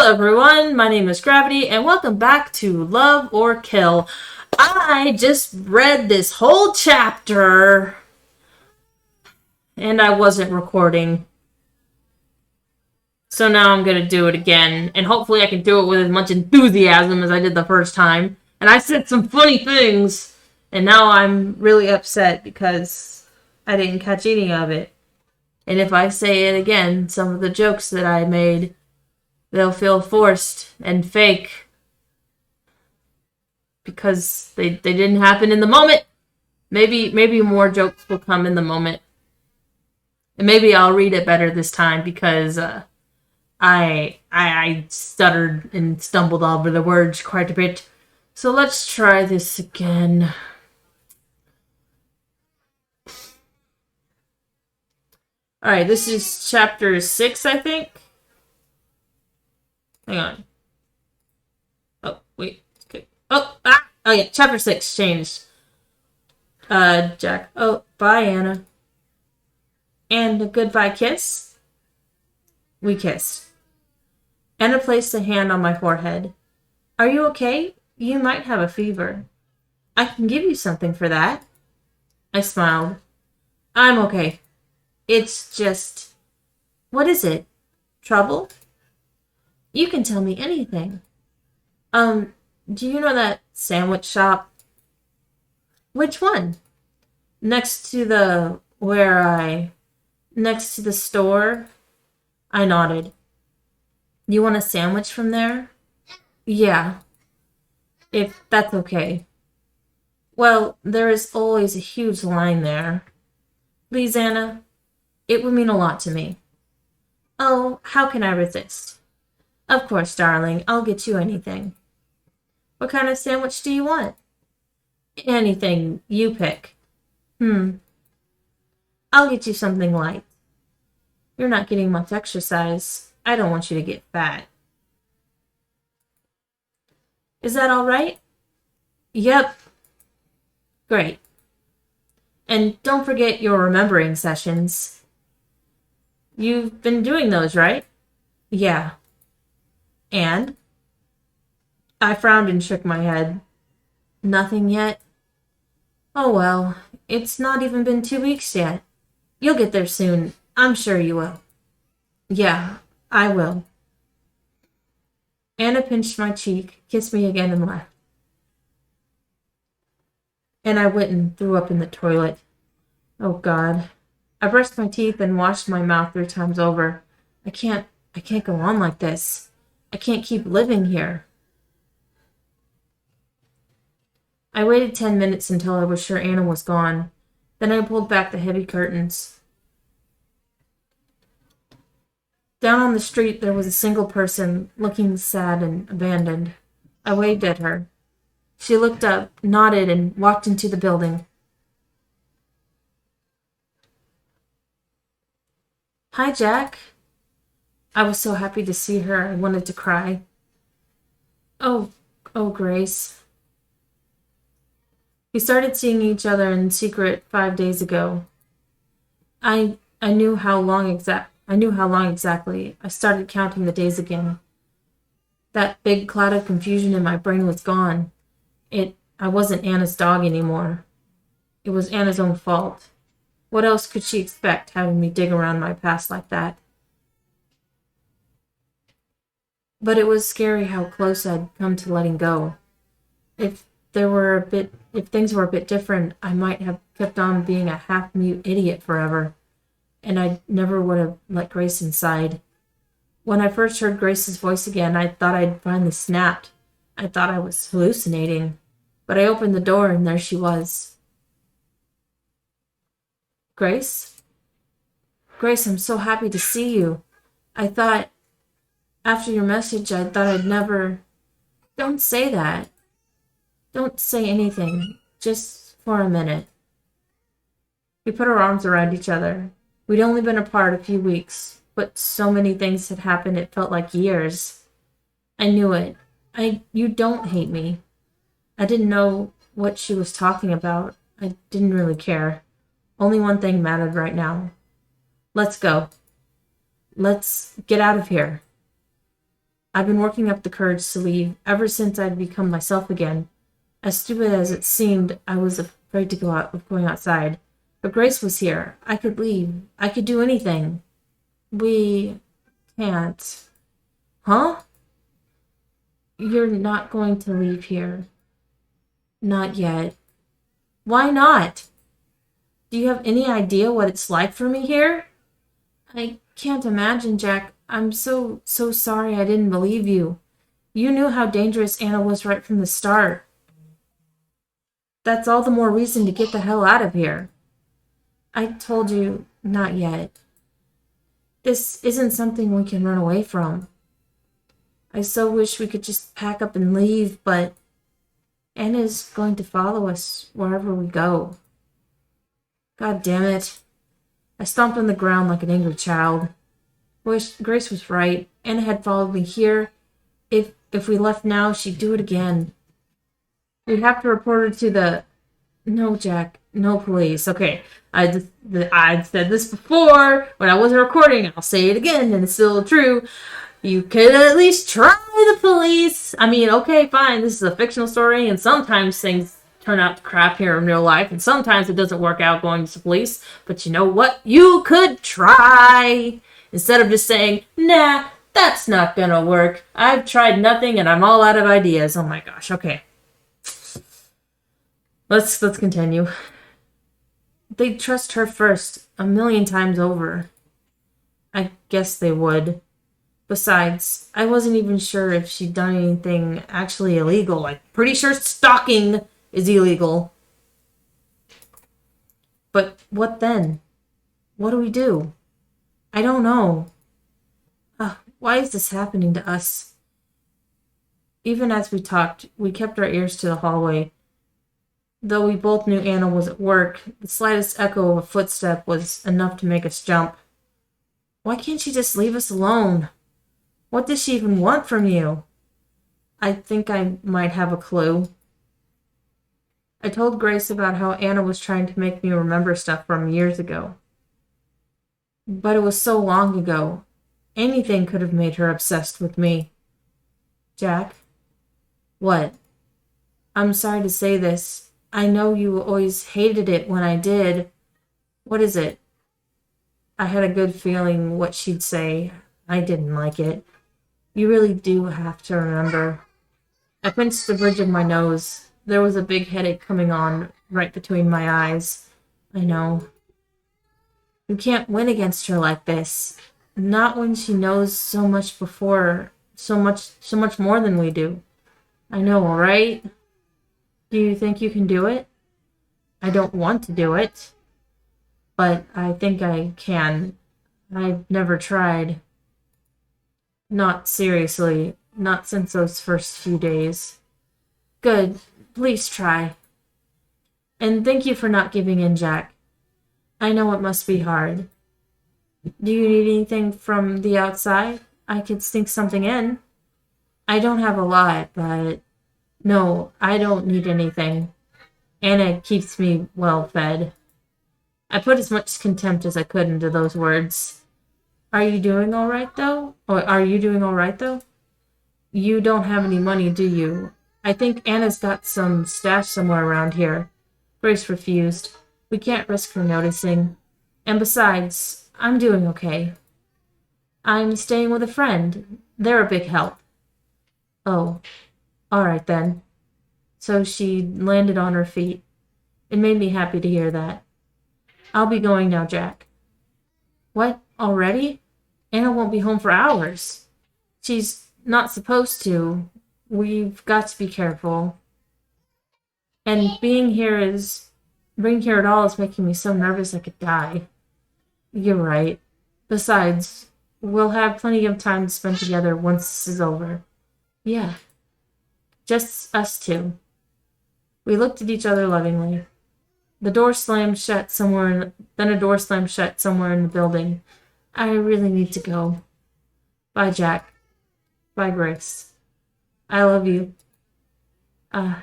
Hello everyone, my name is Gravity and welcome back to Love or Kill. I just read this whole chapter and I wasn't recording. So now I'm going to do it again and hopefully I can do it with as much enthusiasm as I did the first time. And I said some funny things and now I'm really upset because I didn't catch any of it. And if I say it again, some of the jokes that I made, they'll feel forced and fake because they didn't happen in the moment. Maybe more jokes will come in the moment. And maybe I'll read it better this time because I stuttered and stumbled over the words quite a bit. So let's try this again. Alright, this is chapter 6, I think. Hang on. Oh, wait. Okay. Oh yeah, chapter 6 changed. Jack. Oh, bye, Anna. And a goodbye kiss? We kissed. Anna placed a hand on my forehead. Are you okay? You might have a fever. I can give you something for that. I smiled. I'm okay. It's just... What is it? Trouble? You can tell me anything. Do you know that sandwich shop? Which one? Next to the store? I nodded. You want a sandwich from there? Yeah. If that's okay. Well, there is always a huge line there. Please, Anna. It would mean a lot to me. Oh, how can I resist? Of course, darling. I'll get you anything. What kind of sandwich do you want? Anything you pick. I'll get you something light. You're not getting much exercise. I don't want you to get fat. Is that all right? Yep. Great. And don't forget your remembering sessions. You've been doing those, right? Yeah. And? I frowned and shook my head. Nothing yet? Oh well, it's not even been 2 weeks yet. You'll get there soon. I'm sure you will. Yeah, I will. Anna pinched my cheek, kissed me again, and left. And I went and threw up in the toilet. Oh God. I brushed my teeth and washed my mouth 3 times over. I can't go on like this. I can't keep living here. I waited 10 minutes until I was sure Anna was gone. Then I pulled back the heavy curtains. Down on the street there was a single person, looking sad and abandoned. I waved at her. She looked up, nodded, and walked into the building. Hi, Jack. I was so happy to see her, I wanted to cry. Oh, Grace. We started seeing each other in secret 5 days ago. I knew how long exactly. I started counting the days again. That big cloud of confusion in my brain was gone. I wasn't Anna's dog anymore. It was Anna's own fault. What else could she expect, having me dig around my past like that? But it was scary how close I'd come to letting go. If things were a bit different, I might have kept on being a half-mute idiot forever, and I never would have let Grace inside. When I first heard Grace's voice again, I thought I'd finally snapped. I thought I was hallucinating, but I opened the door and there she was. Grace? Grace, I'm so happy to see you. After your message, I thought I'd never... Don't say that. Don't say anything. Just for a minute. We put our arms around each other. We'd only been apart a few weeks, but so many things had happened it felt like years. I knew it. You don't hate me. I didn't know what she was talking about. I didn't really care. Only one thing mattered right now. Let's go. Let's get out of here. I've been working up the courage to leave ever since I'd become myself again. As stupid as it seemed, I was afraid to go out of going outside. But Grace was here. I could leave. I could do anything. We can't. Huh? You're not going to leave here. Not yet. Why not? Do you have any idea what it's like for me here? I can't imagine, Jack. I'm so sorry I didn't believe you. You knew how dangerous Anna was right from the start. That's all the more reason to get the hell out of here. I told you, not yet. This isn't something we can run away from. I so wish we could just pack up and leave, but Anna's going to follow us wherever we go. God damn it. I stomped on the ground like an angry child. Grace was right. Anna had followed me here. If we left now, she'd do it again. We'd have to report her to the... No, Jack. No police. Okay. I said this before when I wasn't recording. I'll say it again, and it's still true. You could at least try the police. I mean, okay, fine. This is a fictional story, and sometimes things turn out to crap here in real life, and sometimes it doesn't work out going to the police. But you know what? You could try. Instead of just saying, nah, that's not gonna work. I've tried nothing, and I'm all out of ideas. Oh my gosh. Okay. Let's continue. They'd trust her first, a million times over. I guess they would. Besides, I wasn't even sure if she'd done anything actually illegal. I'm pretty sure stalking is illegal. But what then? What do we do? I don't know. Why is this happening to us? Even as we talked, we kept our ears to the hallway. Though we both knew Anna was at work, the slightest echo of a footstep was enough to make us jump. Why can't she just leave us alone? What does she even want from you? I think I might have a clue. I told Grace about how Anna was trying to make me remember stuff from years ago. But it was so long ago. Anything could have made her obsessed with me. Jack? What? I'm sorry to say this. I know you always hated it when I did. What is it? I had a good feeling what she'd say. I didn't like it. You really do have to remember. I pinched the bridge of my nose. There was a big headache coming on right between my eyes. I know. You can't win against her like this. Not when she knows so much before, so much more than we do. I know, all right? Do you think you can do it? I don't want to do it, but I think I can. I've never tried. Not seriously. Not since those first few days. Good. Please try. And thank you for not giving in, Jack. I know it must be hard. Do you need anything from the outside? I could sneak something in. I don't have a lot, but... No, I don't need anything. Anna keeps me well fed. I put as much contempt as I could into those words. Are you doing all right, though? Or are you doing all right, though? You don't have any money, do you? I think Anna's got some stash somewhere around here. Grace refused. We can't risk her noticing. And besides, I'm doing okay. I'm staying with a friend. They're a big help. Oh, all right then. So she landed on her feet. It made me happy to hear that. I'll be going now, Jack. What? Already? Anna won't be home for hours. She's not supposed to. We've got to be careful. And being here at all is making me so nervous I could die. You're right. Besides, we'll have plenty of time to spend together once this is over. Yeah. Just us two. We looked at each other lovingly. The door slammed shut somewhere, then a door slammed shut somewhere in the building. I really need to go. Bye, Jack. Bye, Grace. I love you. I'd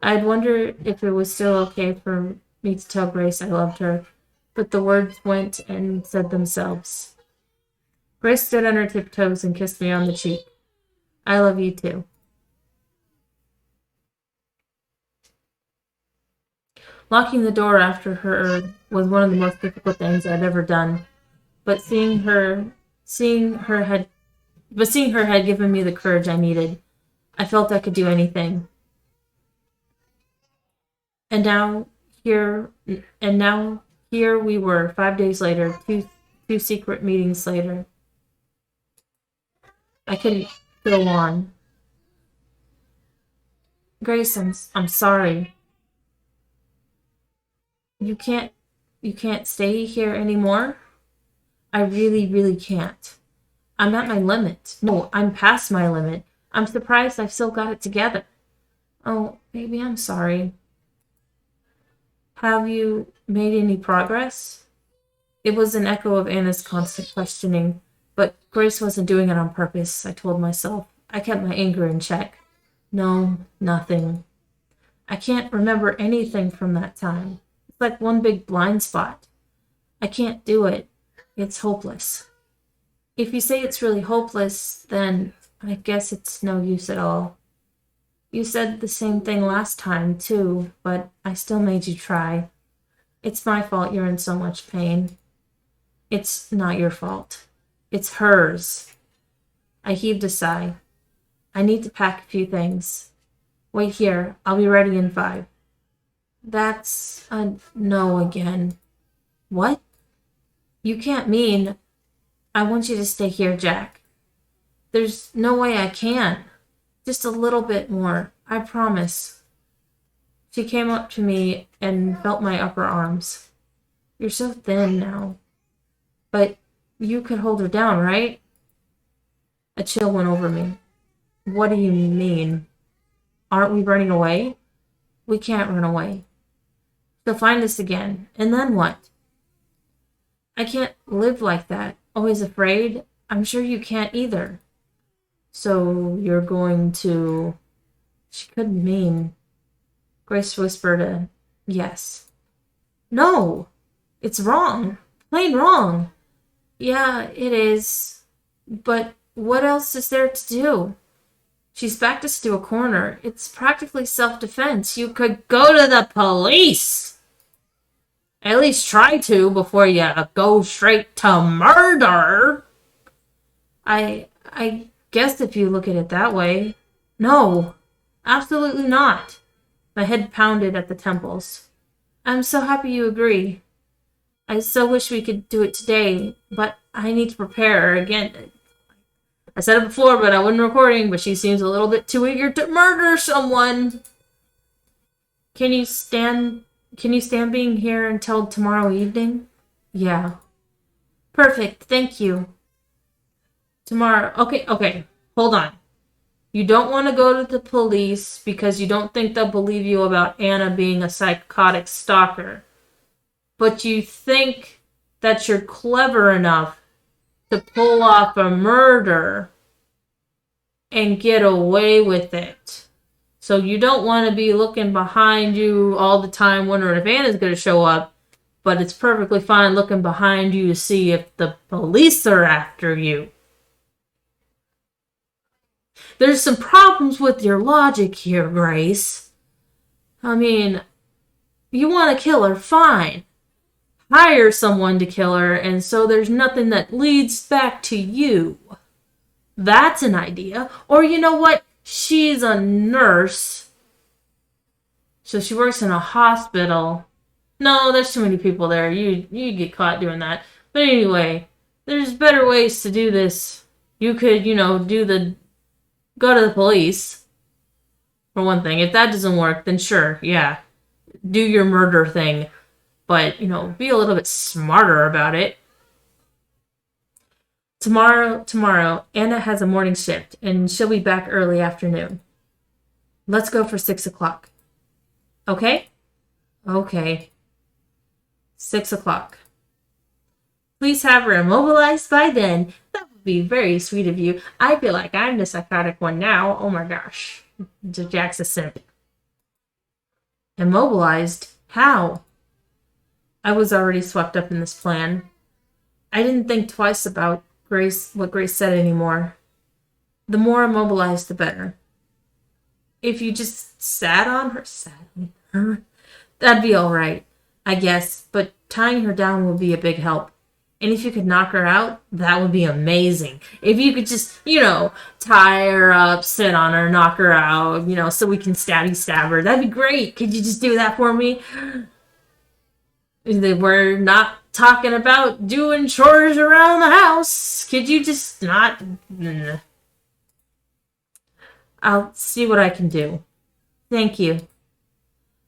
wonder if it was still okay for me to tell Grace I loved her, but the words went and said themselves. Grace stood on her tiptoes and kissed me on the cheek. I love you too. Locking the door after her was one of the most difficult things I'd ever done. But seeing her had given me the courage I needed. I felt I could do anything. And now here and now here we were 5 days later, two secret meetings later. I couldn't go on. Grace, I'm sorry. You can't stay here anymore? I really, really can't. I'm at my limit. No, I'm past my limit. I'm surprised I've still got it together. Oh, baby, I'm sorry. Have you made any progress? It was an echo of Anna's constant questioning, but Grace wasn't doing it on purpose, I told myself. I kept my anger in check. No, nothing. I can't remember anything from that time. It's like one big blind spot. I can't do it. It's hopeless. If you say it's really hopeless, then I guess it's no use at all. You said the same thing last time, too, but I still made you try. It's my fault you're in so much pain. It's not your fault. It's hers. I heaved a sigh. I need to pack a few things. Wait here. I'll be ready in 5. That's a no again. What? You can't mean... I want you to stay here, Jack. There's no way I can. Just a little bit more. I promise. She came up to me and felt my upper arms. You're so thin now. But you could hold her down, right? A chill went over me. What do you mean? Aren't we running away? We can't run away. She'll find us again. And then what? I can't live like that. Always afraid. I'm sure you can't either. So you're going to... She couldn't mean... Grace whispered a yes. No! It's wrong. Plain wrong. Yeah, it is. But what else is there to do? She's backed us to a corner. It's practically self-defense. You could go to the police! At least try to before you go straight to murder. I guess if you look at it that way. No, absolutely not. My head pounded at the temples. I'm so happy you agree. I so wish we could do it today, but I need to prepare again. I said it before, but I wasn't recording, but she seems a little bit too eager to murder someone. Can you stand being here until tomorrow evening? Yeah. Perfect, thank you. Tomorrow, okay, hold on. You don't want to go to the police because you don't think they'll believe you about Anna being a psychotic stalker. But you think that you're clever enough to pull off a murder and get away with it. So you don't want to be looking behind you all the time wondering if Anna's going to show up, but it's perfectly fine looking behind you to see if the police are after you. There's some problems with your logic here, Grace. I mean, you want to kill her, fine. Hire someone to kill her, and so there's nothing that leads back to you. That's an idea. Or you know what? She's a nurse. So she works in a hospital. No, there's too many people there. You get caught doing that. But anyway, there's better ways to do this. You could, go to the police. For one thing. If that doesn't work, then sure, yeah. Do your murder thing. But, be a little bit smarter about it. Tomorrow, Anna has a morning shift, and she'll be back early afternoon. Let's go for 6 o'clock. Okay? Okay. 6 o'clock. Please have her immobilized by then. That would be very sweet of you. I feel like I'm the psychotic one now. Oh my gosh. Jack's a simp. Immobilized? How? I was already swept up in this plan. I didn't think twice about What Grace said anymore. The more immobilized, the better. If you just sat on her, that'd be all right, I guess. But tying her down would be a big help. And if you could knock her out, that would be amazing. If you could just, tie her up, sit on her, knock her out, so we can stab her. That'd be great. Could you just do that for me? We're not talking about doing chores around the house. Could you just not? I'll see what I can do. Thank you.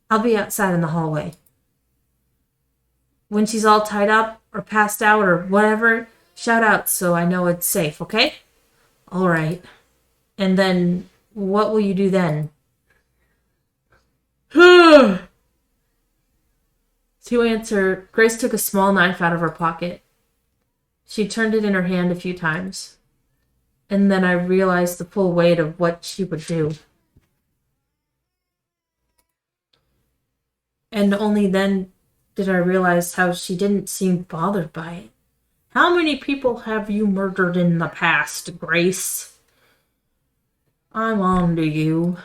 I'll be outside in the hallway. When she's all tied up or passed out or whatever, shout out so I know it's safe, okay? All right. And then what will you do then? To answer, Grace took a small knife out of her pocket. She turned it in her hand a few times. And then I realized the full weight of what she would do. And only then did I realize how she didn't seem bothered by it. How many people have you murdered in the past, Grace? I'm on to you.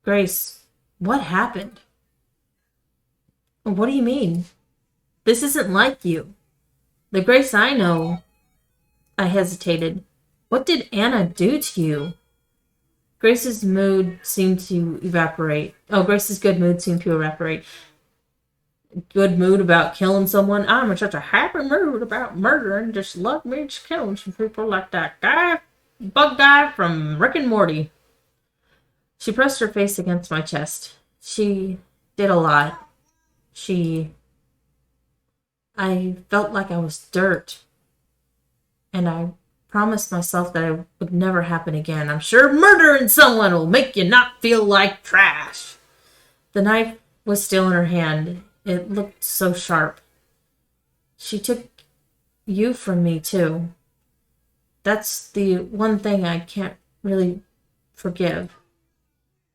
Grace, what happened? What do you mean? This isn't like you. The Grace I know. I hesitated. What did Anna do to you? Grace's mood seemed to evaporate. Oh, Grace's good mood seemed to evaporate. Good mood about killing someone. I'm in such a happy mood about murdering. Just love me just killing some people like that bug guy from Rick and Morty. She pressed her face against my chest. She did a lot. I felt like I was dirt. And I promised myself that it would never happen again. I'm sure murdering someone will make you not feel like trash. The knife was still in her hand. It looked so sharp. She took you from me, too. That's the one thing I can't really forgive.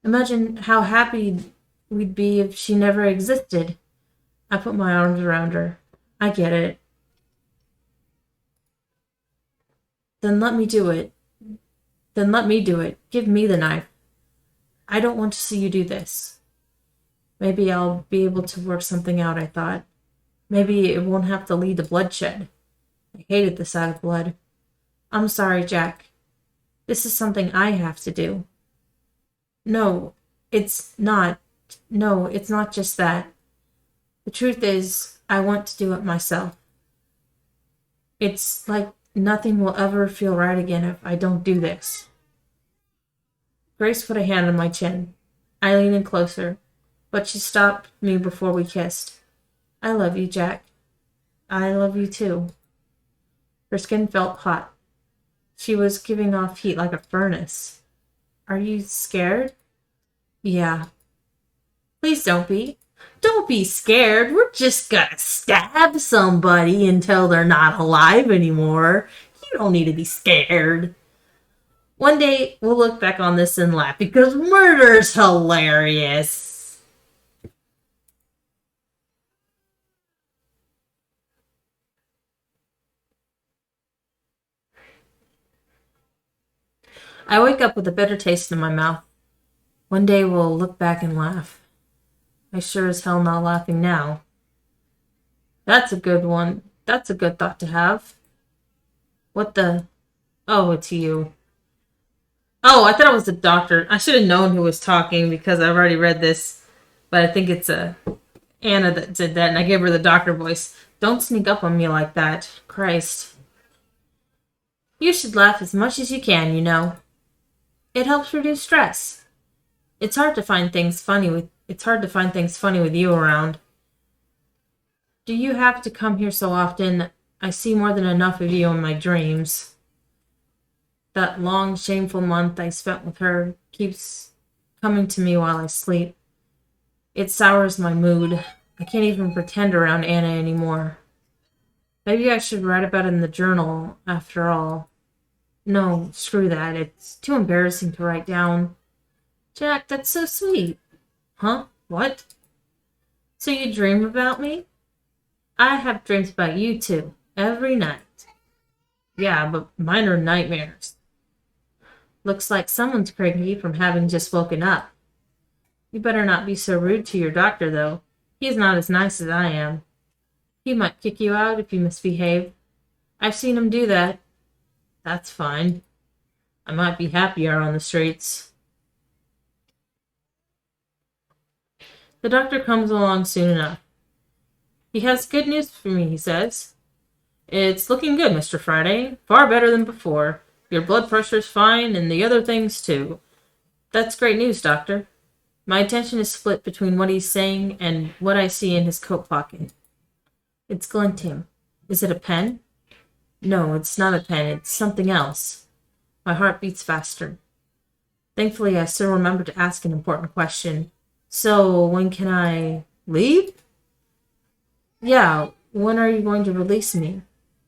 Imagine how happy we'd be if she never existed. I put my arms around her. I get it. Then let me do it. Give me the knife. I don't want to see you do this. Maybe I'll be able to work something out, I thought. Maybe it won't have to lead to bloodshed. I hated the sight of blood. I'm sorry, Jack. This is something I have to do. No, it's not. No, it's not just that. The truth is, I want to do it myself. It's like nothing will ever feel right again if I don't do this. Grace put a hand on my chin. I leaned in closer, but she stopped me before we kissed. I love you, Jack. I love you too. Her skin felt hot. She was giving off heat like a furnace. Are you scared? Yeah. Please don't be. Don't be scared. We're just gonna stab somebody until they're not alive anymore. You don't need to be scared. One day, we'll look back on this and laugh because murder's hilarious. I wake up with a bitter taste in my mouth. One day, we'll look back and laugh. I sure as hell not laughing now. That's a good one. That's a good thought to have. What the? Oh, it's you. Oh, I thought it was the doctor. I should have known who was talking because I've already read this. But I think it's Anna that did that, and I gave her the doctor voice. Don't sneak up on me like that. Christ. You should laugh as much as you can, you know. It helps reduce stress. It's hard to find things funny with you around. Do you have to come here so often? I see more than enough of you in my dreams. That long, shameful month I spent with her keeps coming to me while I sleep. It sours my mood. I can't even pretend around Anna anymore. Maybe I should write about it in the journal, after all. No, screw that. It's too embarrassing to write down. Jack, that's so sweet. Huh? What? So you dream about me? I have dreams about you too, every night. Yeah, but mine are nightmares. Looks like someone's cranky from having just woken up. You better not be so rude to your doctor, though. He's not as nice as I am. He might kick you out if you misbehave. I've seen him do that. That's fine. I might be happier on the streets. The doctor comes along soon enough. He has good news for me, he says. It's looking good, Mr. Friday. Far better than before. Your blood pressure's fine, and the other things, too. That's great news, Doctor. My attention is split between what he's saying and what I see in his coat pocket. It's glinting. Is it a pen? No, it's not a pen. It's something else. My heart beats faster. Thankfully, I still remember to ask an important question. So, when can I leave? Yeah, when are you going to release me?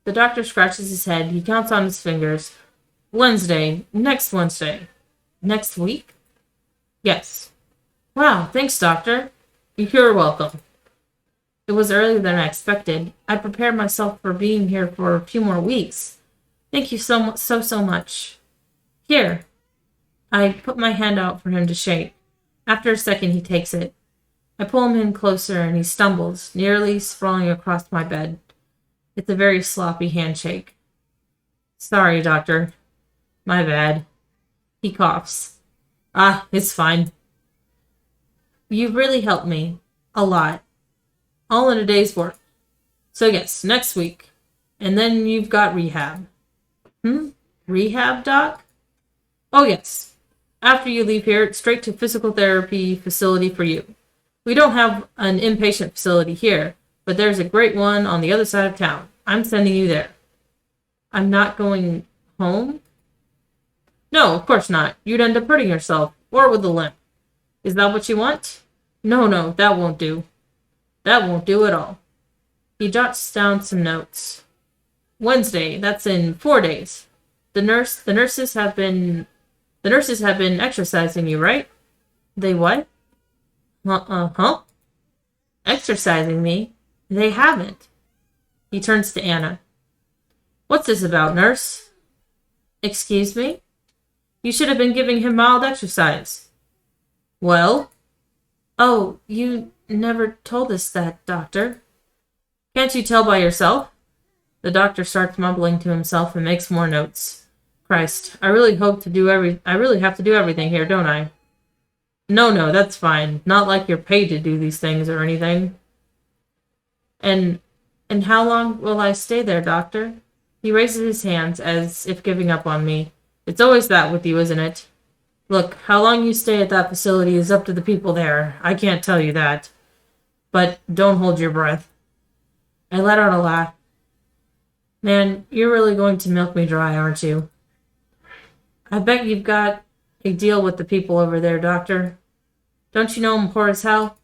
The doctor scratches his head. He counts on his fingers. Wednesday. Next Wednesday. Next week? Yes. Wow, thanks, doctor. You're welcome. It was earlier than I expected. I prepared myself for being here for a few more weeks. Thank you so much. Here. I put my hand out for him to shake. After a second, he takes it. I pull him in closer and he stumbles, nearly sprawling across my bed. It's a very sloppy handshake. Sorry, doctor. My bad. He coughs. It's fine. You've really helped me. A lot. All in a day's work. So yes, next week. And then you've got rehab. Rehab, Doc? Oh yes. After you leave here, it's straight to physical therapy facility for you. We don't have an inpatient facility here, but there's a great one on the other side of town. I'm sending you there. I'm not going home? No, of course not. You'd end up hurting yourself, or with a limp. Is that what you want? No, that won't do. That won't do at all. He jots down some notes. Wednesday, that's in 4 days. The nurses have been exercising you, right? They what? Huh? Exercising me? They haven't. He turns to Anna. What's this about, nurse? Excuse me? You should have been giving him mild exercise. Well? Oh, you never told us that, doctor. Can't you tell by yourself? The doctor starts mumbling to himself and makes more notes. Christ, I really have to do everything here, don't I? No, that's fine. Not like you're paid to do these things or anything. And how long will I stay there, doctor? He raises his hands as if giving up on me. It's always that with you, isn't it? Look, how long you stay at that facility is up to the people there. I can't tell you that. But don't hold your breath. I let out a laugh. Man, you're really going to milk me dry, aren't you? I bet you've got a deal with the people over there, doctor. Don't you know I'm poor as hell?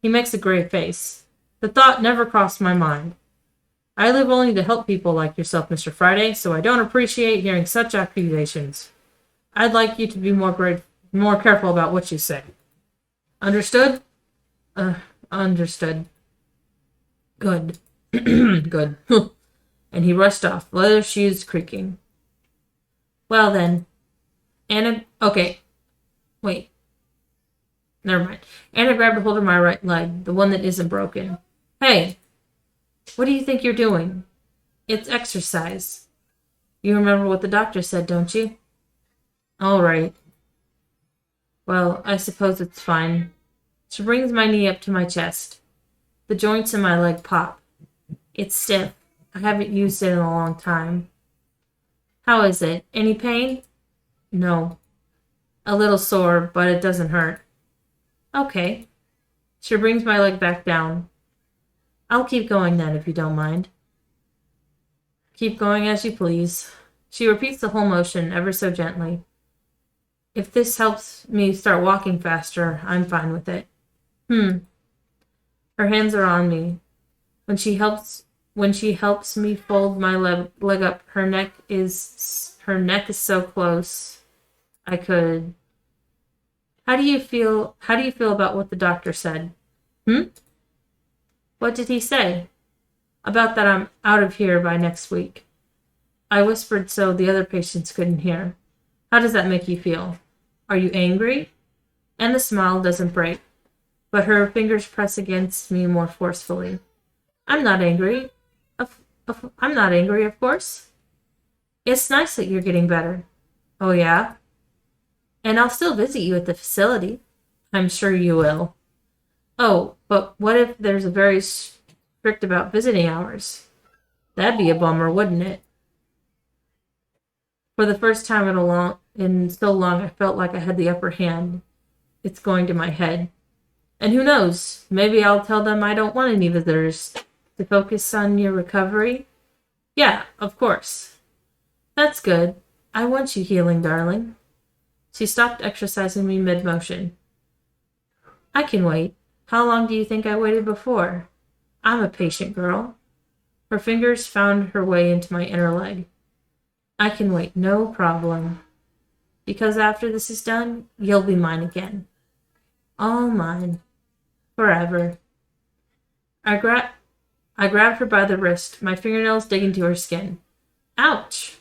He makes a grave face. The thought never crossed my mind. I live only to help people like yourself, Mr. Friday, so I don't appreciate hearing such accusations. I'd like you to be more careful about what you say. Understood? Understood. Good. Good. And he rushed off, leather shoes creaking. Well then, Anna... Okay. Wait. Never mind. Anna grabbed a hold of my right leg, the one that isn't broken. Hey! What do you think you're doing? It's exercise. You remember what the doctor said, don't you? All right. Well, I suppose it's fine. She brings my knee up to my chest. The joints in my leg pop. It's stiff. I haven't used it in a long time. How is it? Any pain? No. A little sore, but it doesn't hurt. Okay. She brings my leg back down. I'll keep going then, if you don't mind. Keep going as you please. She repeats the whole motion ever so gently. If this helps me start walking faster, I'm fine with it. Her hands are on me. When she helps me fold my leg up, her neck is so close. I could. How do you feel about what the doctor said? What did he say? About that I'm out of here by next week. I whispered so the other patients couldn't hear. How does that make you feel? Are you angry? And the smile doesn't break, but her fingers press against me more forcefully. I'm not angry. I'm not angry, of course. It's nice that you're getting better. Oh, yeah? And I'll still visit you at the facility. I'm sure you will. Oh, but what if there's a very strict about visiting hours? That'd be a bummer, wouldn't it? For the first time in so long, I felt like I had the upper hand. It's going to my head. And who knows? Maybe I'll tell them I don't want any visitors. To focus on your recovery? Yeah, of course. That's good. I want you healing, darling. She stopped exercising me mid-motion. I can wait. How long do you think I waited before? I'm a patient girl. Her fingers found her way into my inner leg. I can wait, no problem. Because after this is done, you'll be mine again. All mine. Forever. I grabbed her by the wrist, my fingernails digging into her skin. Ouch!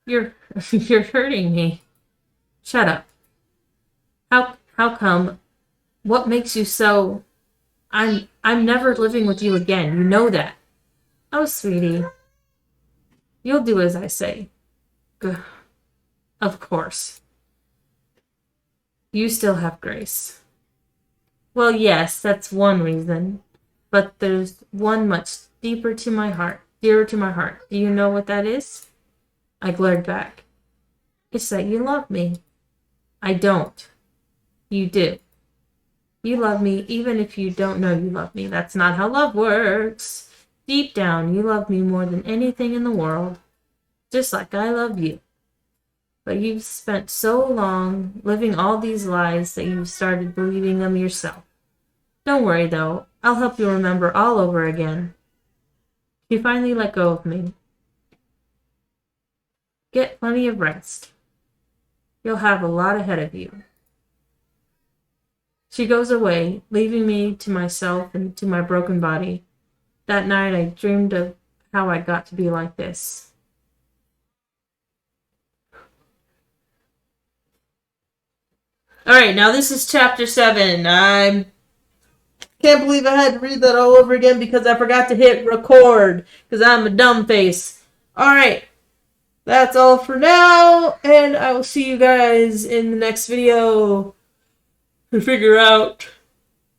You're you're hurting me. Shut up. How come? What makes you so... I'm never living with you again. You know that. Oh, sweetie. You'll do as I say. Gah. Of course. You still have grace. Well, yes, that's one reason. But there's one much deeper to my heart, dearer to my heart. Do you know what that is? I glared back. It's that you love me. I don't. You do. You love me even if you don't know you love me. That's not how love works. Deep down, you love me more than anything in the world. Just like I love you. But you've spent so long living all these lies that you've started believing them yourself. Don't worry, though. I'll help you remember all over again. She finally let go of me. Get plenty of rest. You'll have a lot ahead of you. She goes away, leaving me to myself and to my broken body. That night I dreamed of how I got to be like this. Alright, now this is chapter 7. I can't believe I had to read that all over again because I forgot to hit record because I'm a dumb face. Alright, that's all for now, and I will see you guys in the next video to figure out...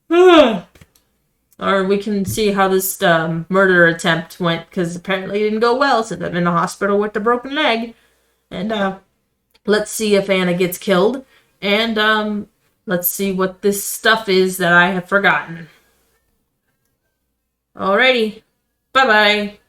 or we can see how this murder attempt went, because apparently it didn't go well since I'm in the hospital with the broken leg. And let's see if Anna gets killed. And let's see what this stuff is that I have forgotten. Alrighty. Bye-bye.